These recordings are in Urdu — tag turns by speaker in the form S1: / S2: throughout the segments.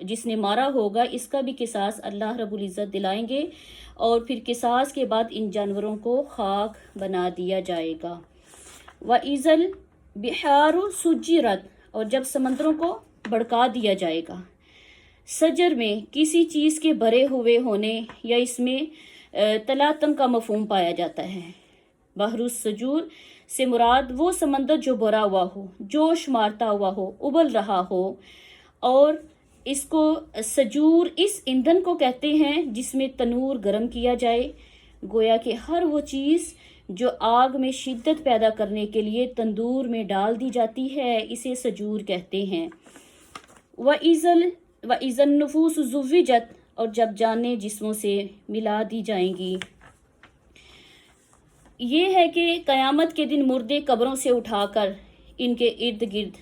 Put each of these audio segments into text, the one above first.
S1: جس نے مارا ہوگا اس کا بھی قصاص اللہ رب العزت دلائیں گے، اور پھر قصاص کے بعد ان جانوروں کو خاک بنا دیا جائے گا۔ وَإِذَا الْبِحَارُ سُجِّرَتْ، اور جب سمندروں کو بھڑکا دیا جائے گا۔ سجر میں کسی چیز کے بھرے ہوئے ہونے یا اس میں تلاطم کا مفہوم پایا جاتا ہے۔ بحر السجور سے مراد وہ سمندر جو بھرا ہوا ہو، جوش مارتا ہوا ہو، ابل رہا ہو، اور اس کو سجور اس ایندھن کو کہتے ہیں جس میں تنور گرم کیا جائے، گویا کہ ہر وہ چیز جو آگ میں شدت پیدا کرنے کے لیے تندور میں ڈال دی جاتی ہے اسے سجور کہتے ہیں۔ وَإِذَا النُّفُوسُ زُوِّجَتْ، اور جب جانیں جسموں سے ملا دی جائیں گی۔ یہ ہے کہ قیامت کے دن مردے قبروں سے اٹھا کر ان کے ارد گرد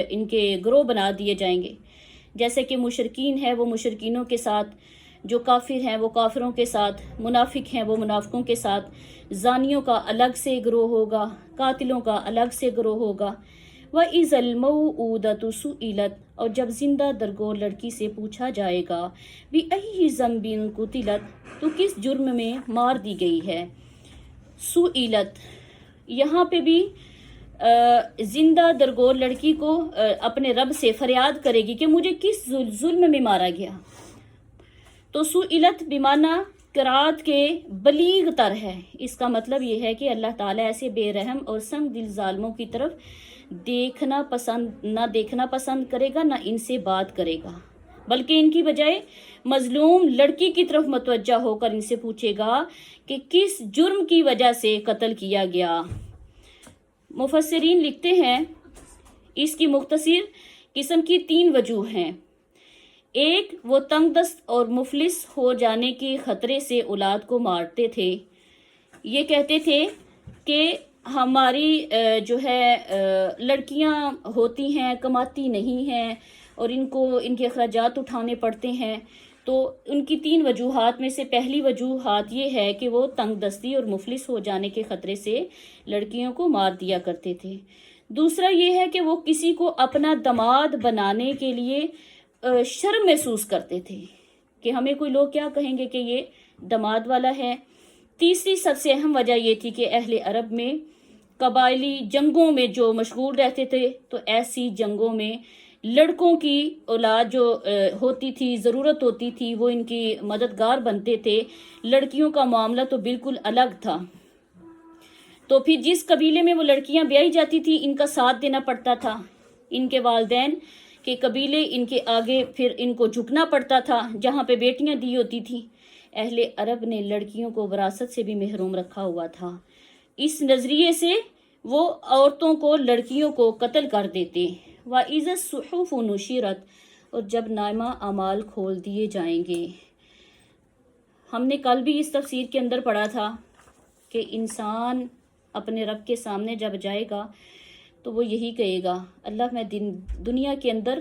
S1: ان کے گروہ بنا دیے جائیں گے، جیسے کہ مشرکین ہیں وہ مشرکینوں کے ساتھ، جو کافر ہیں وہ کافروں کے ساتھ، منافق ہیں وہ منافقوں کے ساتھ، زانیوں کا الگ سے گروہ ہوگا، قاتلوں کا الگ سے گروہ ہوگا۔ وَإِذَا الْمَوْءُودَةُ سُئِلَتْ، اور جب زندہ درگور لڑکی سے پوچھا جائے گا، بِأَيِّ ذَنْبٍ قُتِلَتْ، تو کس جرم میں مار دی گئی ہے۔ سُئِلَت، یہاں پہ بھی زندہ درگور لڑکی کو اپنے رب سے فریاد کرے گی کہ مجھے کس ظلم میں مارا گیا۔ تو سُئِلت بمعنی قرات کے بلیغ تر ہے، اس کا مطلب یہ ہے کہ اللہ تعالیٰ ایسے بے رحم اور سنگ دل ظالموں کی طرف نہ دیکھنا پسند کرے گا، نہ ان سے بات کرے گا، بلکہ ان کی بجائے مظلوم لڑکی کی طرف متوجہ ہو کر ان سے پوچھے گا کہ کس جرم کی وجہ سے قتل کیا گیا۔ مفسرین لکھتے ہیں اس کی مختصر قسم کی 3 وجوہ ہیں۔ ایک، وہ تنگ دست اور مفلس ہو جانے کے خطرے سے اولاد کو مارتے تھے، یہ کہتے تھے کہ ہماری جو ہے لڑکیاں ہوتی ہیں کماتی نہیں ہیں اور ان کو ان کے اخراجات اٹھانے پڑتے ہیں، تو ان کی 3 وجوہات میں سے پہلی وجوہات یہ ہے کہ وہ تنگ دستی اور مفلس ہو جانے کے خطرے سے لڑکیوں کو مار دیا کرتے تھے۔ دوسرا یہ ہے کہ وہ کسی کو اپنا داماد بنانے کے لیے شرم محسوس کرتے تھے کہ ہمیں کوئی لوگ کیا کہیں گے کہ یہ داماد والا ہے۔ تیسری سب سے اہم وجہ یہ تھی کہ اہل عرب میں قبائلی جنگوں میں جو مشغول رہتے تھے، تو ایسی جنگوں میں لڑکوں کی اولاد جو ہوتی تھی، ضرورت ہوتی تھی، وہ ان کی مددگار بنتے تھے۔ لڑکیوں کا معاملہ تو بالکل الگ تھا۔ تو پھر جس قبیلے میں وہ لڑکیاں بیائی جاتی تھی ان کا ساتھ دینا پڑتا تھا، ان کے والدین کے قبیلے ان کے آگے پھر ان کو جھکنا پڑتا تھا جہاں پہ بیٹیاں دی ہوتی تھیں۔ اہل عرب نے لڑکیوں کو وراثت سے بھی محروم رکھا ہوا تھا، اس نظریے سے وہ عورتوں کو لڑکیوں کو قتل کر دیتے۔ وَإِذَا الصُّحُفُ نُشِرَتْ، اور جب نامہ اعمال کھول دیے جائیں گے۔ ہم نے کل بھی اس تفسیر کے اندر پڑھا تھا کہ انسان اپنے رب کے سامنے جب جائے گا تو وہ یہی کہے گا، اللہ میں دنیا کے اندر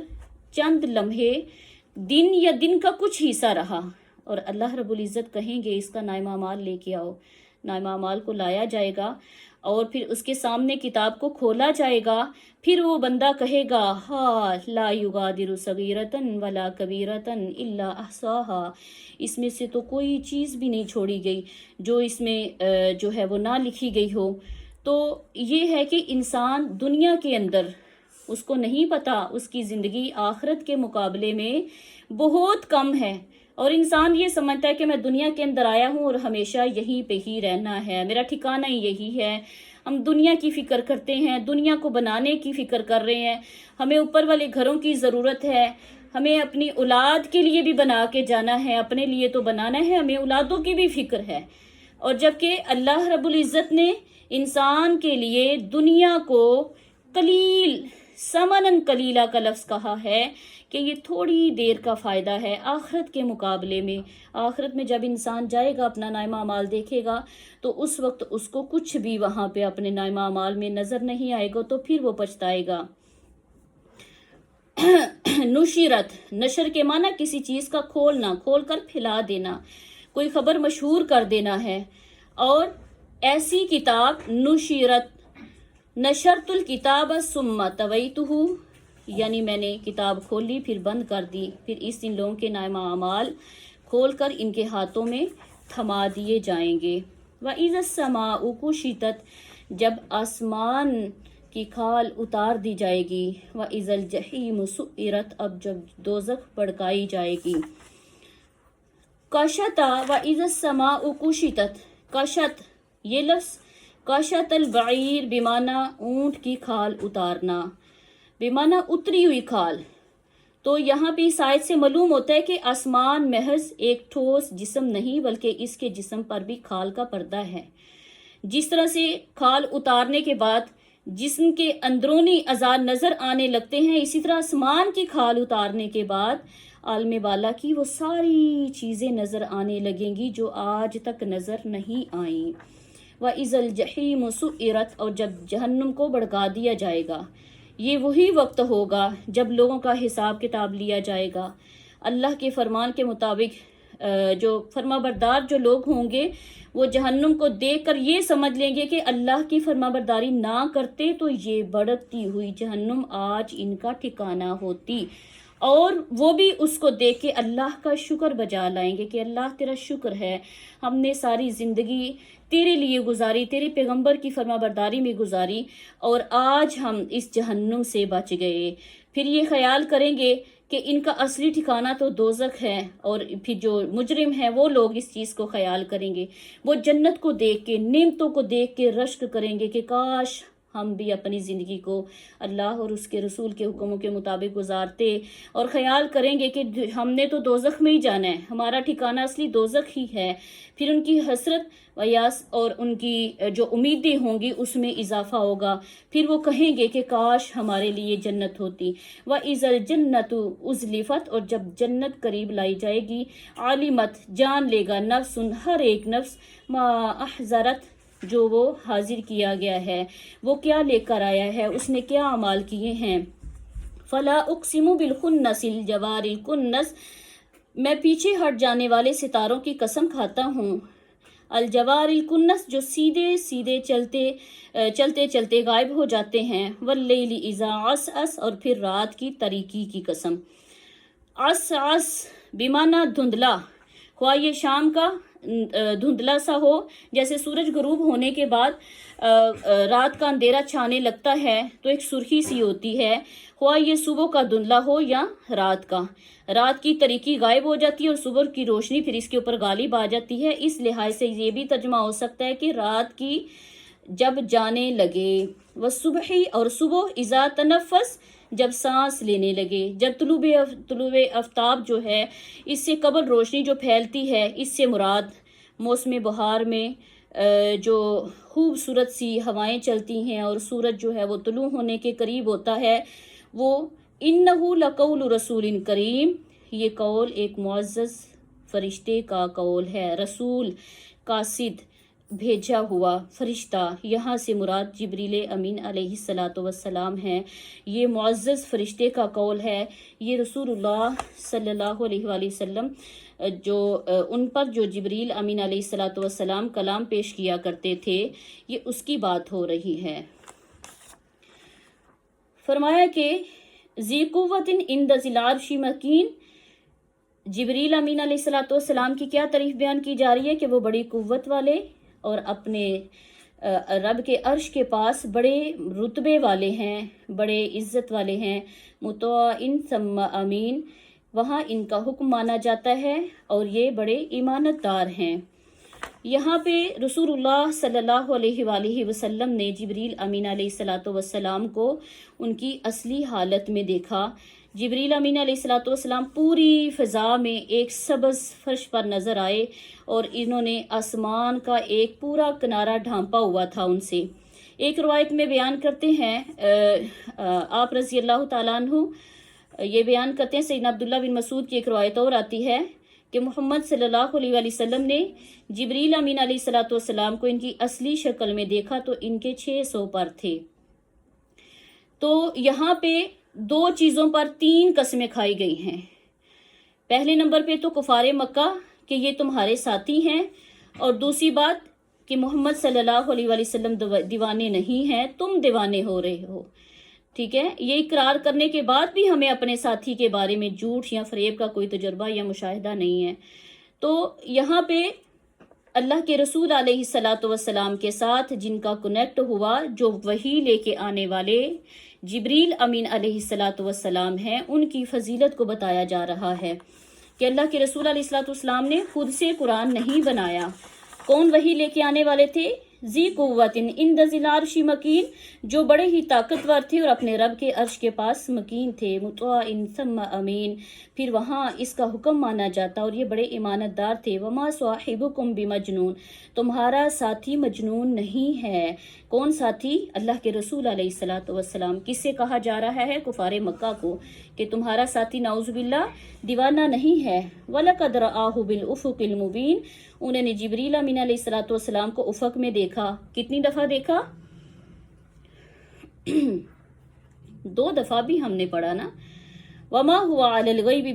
S1: چند لمحے دن یا دن کا کچھ حصہ رہا، اور اللہ رب العزت کہیں گے اس کا نامہ اعمال لے کے آؤ۔ نامہ اعمال کو لایا جائے گا اور پھر اس کے سامنے کتاب کو کھولا جائے گا، پھر وہ بندہ کہے گا ہا لا یغادر صغیرۃ ولا کبیرۃ الا احصاها، اس میں سے تو کوئی چیز بھی نہیں چھوڑی گئی جو اس میں جو ہے وہ نہ لکھی گئی ہو۔ تو یہ ہے کہ انسان دنیا کے اندر اس کو نہیں پتا اس کی زندگی آخرت کے مقابلے میں بہت کم ہے، اور انسان یہ سمجھتا ہے کہ میں دنیا کے اندر آیا ہوں اور ہمیشہ یہیں پہ ہی رہنا ہے، میرا ٹھکانہ ہی یہی ہے۔ ہم دنیا کی فکر کرتے ہیں، دنیا کو بنانے کی فکر کر رہے ہیں، ہمیں اوپر والے گھروں کی ضرورت ہے، ہمیں اپنی اولاد کے لیے بھی بنا کے جانا ہے، اپنے لیے تو بنانا ہے، ہمیں اولادوں کی بھی فکر ہے۔ اور جبکہ اللہ رب العزت نے انسان کے لیے دنیا کو قلیل ثمناً قلیلہ کا لفظ کہا ہے کہ یہ تھوڑی دیر کا فائدہ ہے آخرت کے مقابلے میں۔ آخرت میں جب انسان جائے گا اپنا نامہ اعمال دیکھے گا تو اس وقت اس کو کچھ بھی وہاں پہ اپنے نامہ اعمال میں نظر نہیں آئے گا، تو پھر وہ پچھتائے گا۔ نشرت، نشر کے معنی کسی چیز کا کھولنا، کھول کر پھیلا دینا، کوئی خبر مشہور کر دینا ہے۔ اور ایسی کتاب نشرت، نشرت الکتاب ثم طویتہ، یعنی میں نے کتاب کھولی پھر بند کر دی، پھر اس دن لوگوں کے نامہ اعمال کھول کر ان کے ہاتھوں میں تھما دیے جائیں گے۔ وَإِذَا السَّمَاءُ كُشِطَتْ جب آسمان کی کھال اتار دی جائے گی۔ وَإِذَا الْجَحِيمُ سُعِّرَتْ اب جب دوزخ بھڑکائی جائے گی۔ کشت وَإِذَا السَّمَاءُ كُشِطَتْ کشت یہ لفظ کشت البعیر بمعنی اونٹ کی کھال اتارنا، بمعنی اتری ہوئی کھال۔ تو یہاں پہ اس آیت سے معلوم ہوتا ہے کہ آسمان محض ایک ٹھوس جسم نہیں بلکہ اس کے جسم پر بھی کھال کا پردہ ہے۔ جس طرح سے کھال اتارنے کے بعد جسم کے اندرونی اعضاء نظر آنے لگتے ہیں، اسی طرح آسمان کی کھال اتارنے کے بعد عالم بالا کی وہ ساری چیزیں نظر آنے لگیں گی جو آج تک نظر نہیں آئیں۔ وَإِذَا الْجَحِيمُ سُعِّرَتْ اور جب جہنم کو بھڑکا دیا جائے گا۔ یہ وہی وقت ہوگا جب لوگوں کا حساب کتاب لیا جائے گا۔ اللہ کے فرمان کے مطابق جو فرما بردار جو لوگ ہوں گے وہ جہنم کو دیکھ کر یہ سمجھ لیں گے کہ اللہ کی فرما برداری نہ کرتے تو یہ بھڑکتی ہوئی جہنم آج ان کا ٹھکانہ ہوتی، اور وہ بھی اس کو دیکھ کے اللہ کا شکر بجا لائیں گے کہ اللہ تیرا شکر ہے، ہم نے ساری زندگی تیرے لیے گزاری، تیرے پیغمبر کی فرما برداری میں گزاری، اور آج ہم اس جہنم سے بچ گئے۔ پھر یہ خیال کریں گے کہ ان کا اصلی ٹھکانہ تو دوزخ ہے، اور پھر جو مجرم ہیں وہ لوگ اس چیز کو خیال کریں گے، وہ جنت کو دیکھ کے، نعمتوں کو دیکھ کے رشک کریں گے کہ کاش ہم بھی اپنی زندگی کو اللہ اور اس کے رسول کے حکموں کے مطابق گزارتے، اور خیال کریں گے کہ ہم نے تو دوزخ میں ہی جانا ہے، ہمارا ٹھکانہ اصلی دوزخ ہی ہے۔ پھر ان کی حسرت و یاس اور ان کی جو امیدیں ہوں گی اس میں اضافہ ہوگا، پھر وہ کہیں گے کہ کاش ہمارے لیے جنت ہوتی۔ وَإِذَا الْجَنَّةُ أُزْلِفَتْ اور جب جنت قریب لائی جائے گی، عالمت جان لے گا نفس ہر ایک نفس ما احضرت جو وہ حاضر کیا گیا ہے، وہ کیا لے کر آیا ہے، اس نے کیا اعمال کیے ہیں۔ فلا اقسم بالخنس الجوار الکنس میں پیچھے ہٹ جانے والے ستاروں کی قسم کھاتا ہوں، الجوار الکنس جو سیدھے سیدھے چلتے چلتے غائب ہو جاتے ہیں، واللیل اذا عسعس اور پھر رات کی تاریکی کی قسم۔ عسعس بمعنی دھندلا، خواہ یہ شام کا دھندلا سا ہو، جیسے سورج غروب ہونے کے بعد رات کا اندھیرا چھانے لگتا ہے تو ایک سرخی سی ہوتی ہے، خواہ یہ صبح کا دھندلا ہو یا رات کا، رات کی تاریکی غائب ہو جاتی ہے اور صبح کی روشنی پھر اس کے اوپر غالب آ جاتی ہے۔ اس لحاظ سے یہ بھی ترجمہ ہو سکتا ہے کہ رات کی جب جانے لگے، والصبح اور صبح اذا تنفس جب سانس لینے لگے، جب طلوع آفتاب جو ہے اس سے قبل روشنی جو پھیلتی ہے، اس سے مراد موسم بہار میں جو خوبصورت سی ہوائیں چلتی ہیں اور سورج جو ہے وہ طلوع ہونے کے قریب ہوتا ہے، وہ انہ لقول رسول کریم، یہ قول ایک معزز فرشتے کا قول ہے، رسول قاصد بھیجا ہوا فرشتہ، یہاں سے مراد جبریل امین علیہ السلام ہیں۔ یہ معزز فرشتے کا قول ہے، یہ رسول اللہ صلی اللہ علیہ وآلہ وسلم جو ان پر جو جبریل امین علیہ السلام کلام پیش کیا کرتے تھے، یہ اس کی بات ہو رہی ہے۔ فرمایا کہ ذی قوت عند ذی العرش مکین، جبریل امین علیہ السلام کی کیا تعریف بیان کی جا رہی ہے کہ وہ بڑی قوت والے اور اپنے رب کے عرش کے پاس بڑے رتبے والے ہیں، بڑے عزت والے ہیں، مطاع ثم امین، وہاں ان کا حکم مانا جاتا ہے اور یہ بڑے ایمانت دار ہیں۔ یہاں پہ رسول اللہ صلی اللہ علیہ وآلہ وسلم نے جبریل امین علیہ السلام کو ان کی اصلی حالت میں دیکھا۔ جبریل امین علیہ السلام پوری فضا میں ایک سبز فرش پر نظر آئے اور انہوں نے آسمان کا ایک پورا کنارہ ڈھانپا ہوا تھا ان سے۔ ایک روایت میں بیان کرتے ہیں آپ رضی اللہ تعالیٰ عنہ یہ بیان کرتے ہیں، سیدنا عبداللہ بن مسعود کی ایک روایت اور آتی ہے کہ محمد صلی اللہ علیہ وآلہ وسلم نے جبریل امین علیہ السلام کو ان کی اصلی شکل میں دیکھا تو ان کے 600 پر تھے۔ تو یہاں پہ 2 چیزوں پر 3 قسمیں کھائی گئی ہیں۔ پہلے نمبر پہ تو کفار مکہ کہ یہ تمہارے ساتھی ہیں، اور دوسری بات کہ محمد صلی اللہ علیہ وآلہ وسلم دیوانے نہیں ہیں، تم دیوانے ہو رہے ہو۔ ٹھیک ہے، یہ اقرار کرنے کے بعد بھی ہمیں اپنے ساتھی کے بارے میں جھوٹ یا فریب کا کوئی تجربہ یا مشاہدہ نہیں ہے۔ تو یہاں پہ اللہ کے رسول علیہ الصلاۃ والسلام کے ساتھ جن کا کنیکٹ ہوا، جو وحی لے کے آنے والے جبریل امین علیہ الصلاۃ والسلام ہیں، ان کی فضیلت کو بتایا جا رہا ہے کہ اللہ کے رسول علیہ الصلاۃ والسلام نے خود سے قرآن نہیں بنایا۔ کون وحی لے کے آنے والے تھے؟ ذی قوت عند ذی العرش مکین، جو بڑے ہی طاقتور تھے اور اپنے رب کے عرش کے پاس مکین تھے، مطاع ثم امین، پھر وہاں اس کا حکم مانا جاتا، اور یہ بڑے امانت دار تھے۔ وما صاحبکم بمجنون، تمہارا ساتھی مجنون نہیں ہے۔ کون ساتھی؟ اللہ کے رسول علیہ الصلاۃ والسلام۔ کس سے کہا جا رہا ہے؟ کفار مکہ کو، کہ تمہارا ساتھی نعوذ باللہ دیوانہ نہیں ہے۔ وَلَقَدْ رَآهُ بِالْأُفُقِ الْمُبِينِ، انہوں نے جبریل امین علیہ الصلاۃ والسلام کو افق میں دیکھا۔ کتنی دفعہ دیکھا؟ 2 دفعہ بھی ہم نے پڑھا نا۔ وما ہوا علی الغیب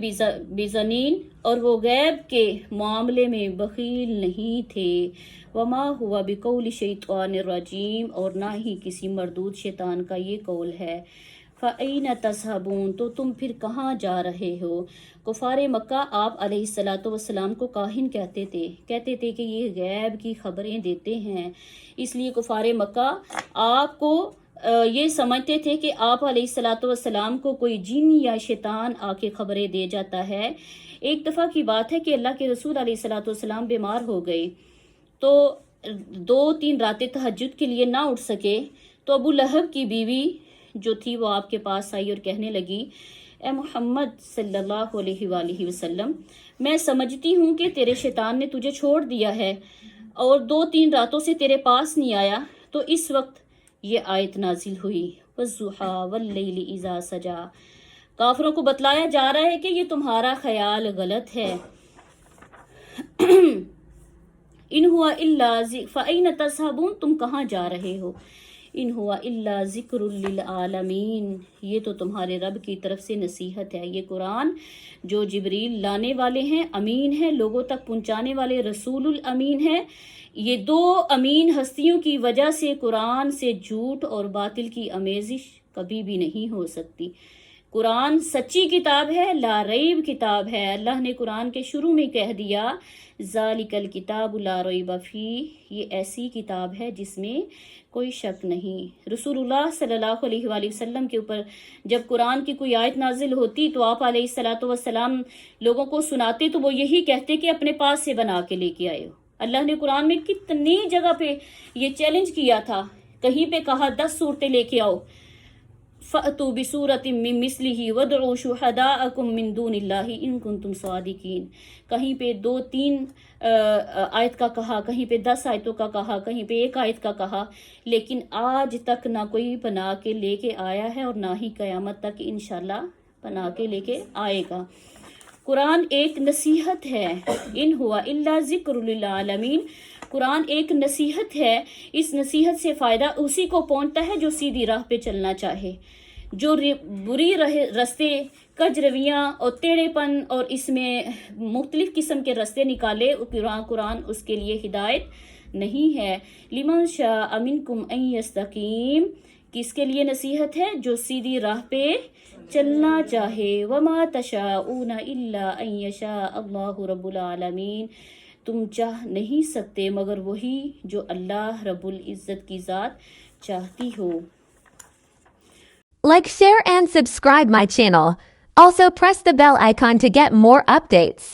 S1: بضنین، اور وہ غیب کے معاملے میں بخیل نہیں تھے۔ وما ہوا بقول شیطان الرجیم، اور نہ ہی کسی مردود شیطان کا یہ قول ہے۔ فَأَيْنَ تَذْهَبُونَ، تو تم پھر کہاں جا رہے ہو؟ کفار مکہ آپ علیہ الصلاۃ والسلام کو کاہن کہتے تھے کہ یہ غیب کی خبریں دیتے ہیں۔ اس لیے کفار مکہ آپ کو یہ سمجھتے تھے کہ آپ علیہ الصلاۃ والسلام کو کوئی جن یا شیطان آ کے خبریں دے جاتا ہے۔ ایک دفعہ کی بات ہے کہ اللہ کے رسول علیہ الصلاۃ والسلام بیمار ہو گئے، تو 2-3 راتیں تہجد کے لیے نہ اٹھ سکے، تو ابو لہب کی بیوی جو تھی وہ آپ کے پاس آئی اور کہنے لگی، اے محمد صلی اللہ علیہ وآلہ وسلم، میں سمجھتی ہوں کہ تیرے شیطان نے تجھے چھوڑ دیا ہے اور 2-3 راتوں سے تیرے پاس نہیں آیا۔ تو اس وقت یہ آیت نازل ہوئی، وَالضُّحَىٰ وَاللَّيْلِ إِذَا سَجَىٰ۔ کافروں کو بتلایا جا رہا ہے کہ یہ تمہارا خیال غلط ہے۔ ان ہوا الا فَأَيْنَ تَذْهَبُونَ، تم کہاں جا رہے ہو؟ ان ہوا الا ذکر للعالمین، یہ تو تمہارے رب کی طرف سے نصیحت ہے۔ یہ قرآن جو جبریل لانے والے ہیں، امین ہے، لوگوں تک پہنچانے والے رسول الامین ہے۔ یہ 2 امین ہستیوں کی وجہ سے قرآن سے جھوٹ اور باطل کی آمیزش کبھی بھی نہیں ہو سکتی۔ قرآن سچی کتاب ہے، لا ریب کتاب ہے۔ اللہ نے قرآن کے شروع میں کہہ دیا، ذالک الکتاب لا ریب فیہ، یہ ایسی کتاب ہے جس میں کوئی شک نہیں۔ رسول اللہ صلی اللہ علیہ وآلہ وسلم کے اوپر جب قرآن کی کوئی آیت نازل ہوتی تو آپ علیہ الصلاۃ والسلام لوگوں کو سناتے تو وہ یہی کہتے کہ اپنے پاس سے بنا کے لے کے آئے ہو۔ اللہ نے قرآن میں کتنی جگہ پہ یہ چیلنج کیا تھا، کہیں پہ کہا 10 صورتیں لے کے آؤ، فَأْتُوا بِسُورَةٍ مِّن مِّثْلِهِ وَادْعُوا شُهَدَاءَكُم مِّن دُونِ اللَّهِ إِن كُنتُمْ صَادِقِينَ۔ کہیں پہ 2-3 آیت کا کہا، کہیں پہ 10 آیتوں کا کہا، کہیں پہ 1 آیت کا کہا، لیکن آج تک نہ کوئی بنا کے لے کے آیا ہے اور نہ ہی قیامت تک انشاءاللہ بنا کے لے کے آئے گا۔ قرآن ایک نصیحت ہے، ان ہوا الا ذکر للعالمین، قرآن ایک نصیحت ہے۔ اس نصیحت سے فائدہ اسی کو پہنچتا ہے جو سیدھی راہ پہ چلنا چاہے، جو بری رستے، کج رویاں اور ٹیڑھے پن اور اس میں مختلف قسم کے رستے نکالے، قرآن اس کے لیے ہدایت نہیں ہے۔ لمن شاء منکم ان یستقیم، کس کے لیے نصیحت ہے؟ جو سیدھی راہ پہ چلنا چاہے۔ وما تشاءون الا ان یشاء اللہ رب العالمین، تم چاہ نہیں سکتے مگر وہی جو اللہ رب العزت کی ذات چاہتی ہو۔
S2: Like, share and subscribe my channel. Also press the bell icon to get more updates.